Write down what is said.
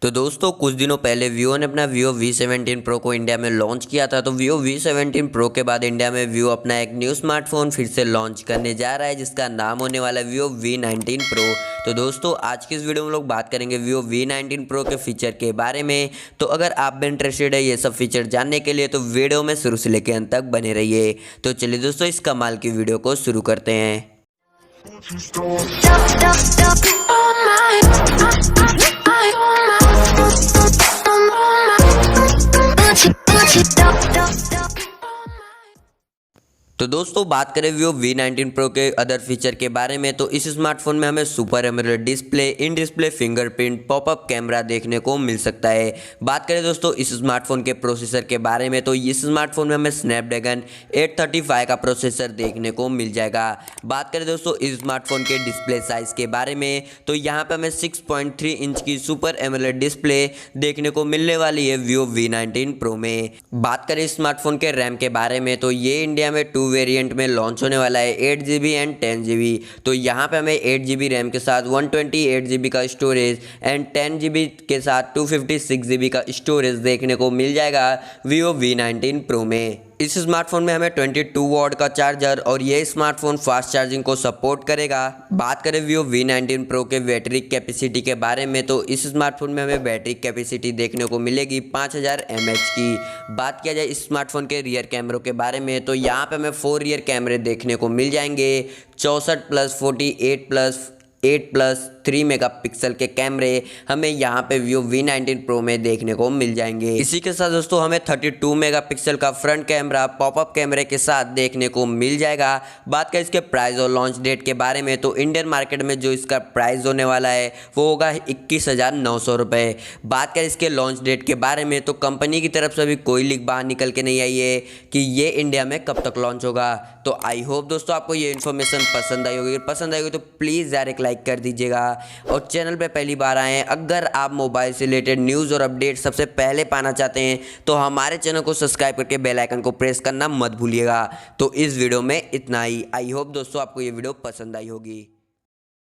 तो दोस्तों कुछ दिनों पहले Vivo ने अपना Vivo V17 Pro को इंडिया में लॉन्च किया था। तो Vivo V17 Pro के बाद इंडिया में Vivo अपना एक न्यू स्मार्टफोन फिर से लॉन्च करने जा रहा है, जिसका नाम होने वाला है Vivo V19 Pro। तो दोस्तों आज की इस वीडियो में लोग बात करेंगे Vivo V19 Pro के फीचर के बारे में। तो अगर आप भी इंटरेस्टेड है ये सब फीचर जानने के लिए तो वीडियो में शुरू से लेकर अंत तक बने रहिए। तो चलिए दोस्तों इस कमाल की वीडियो को शुरू करते हैं। तो दोस्तों बात करें Vivo V19 Pro के अदर फीचर के बारे में तो इस स्मार्टफोन में हमें super AMOLED display, in display fingerprint, popup camera देखने को मिल सकता है। बात करें दोस्तों इस स्मार्टफोन के प्रोसेसर के बारे में तो इस स्मार्टफोन में हमें स्नैपड्रैगन 835 का प्रोसेसर देखने को मिल जाएगा। बात करें दोस्तों इस स्मार्टफोन के डिस्प्ले साइज के बारे में तो यहाँ पे हमें 6.3 इंच की सुपर एमोलेड डिस्प्ले देखने को मिलने वाली है Vivo V19 Pro में। बात करें इस स्मार्टफोन के रैम के बारे में तो ये इंडिया में 2 वेरिएंट में लॉन्च होने वाला है, 8GB एंड 10GB। तो यहाँ पे हमें 8GB रैम के साथ 128GB का स्टोरेज एंड 10GB के साथ 256GB का स्टोरेज देखने को मिल जाएगा Vivo V19 Pro में। इस स्मार्टफोन में हमें 22 वॉट का चार्जर और ये स्मार्टफोन फास्ट चार्जिंग को सपोर्ट करेगा। बात करें Vivo V19 Pro के बैटरी कैपेसिटी के बारे में तो इस स्मार्टफोन में हमें बैटरी कैपेसिटी देखने को मिलेगी 5000 mAh की। बात किया जाए इस स्मार्टफोन के रियर कैमरों के बारे में तो यहाँ पे हमें 4 रियर कैमरे देखने को मिल जाएंगे, 64+, 48+, 3 मेगापिक्सल के कैमरे हमें यहाँ पे Vivo V19 Pro में देखने को मिल जाएंगे। इसी के साथ दोस्तों हमें 32 मेगापिक्सल का फ्रंट कैमरा पॉपअप कैमरे के साथ देखने को मिल जाएगा। बात करें इसके प्राइस और लॉन्च डेट के बारे में तो इंडियन मार्केट में जो इसका प्राइस होने वाला है वो होगा 21,900 रुपये। बात करें इसके लॉन्च डेट के बारे में तो कंपनी की तरफ से अभी कोई लीक बाहर निकल के नहीं आई है कि ये इंडिया में कब तक लॉन्च होगा। तो आई होप दोस्तों आपको ये इन्फॉर्मेशन पसंद आई होगी। पसंद आई होगी तो प्लीज़ यार एक लाइक कर दीजिएगा और चैनल पे पहली बार आए हैं, अगर आप मोबाइल से रिलेटेड न्यूज़ और अपडेट सबसे पहले पाना चाहते हैं तो हमारे चैनल को सब्सक्राइब करके बेल आइकन को प्रेस करना मत भूलिएगा। तो इस वीडियो में इतना ही। आई होप दोस्तों आपको ये वीडियो पसंद आई होगी।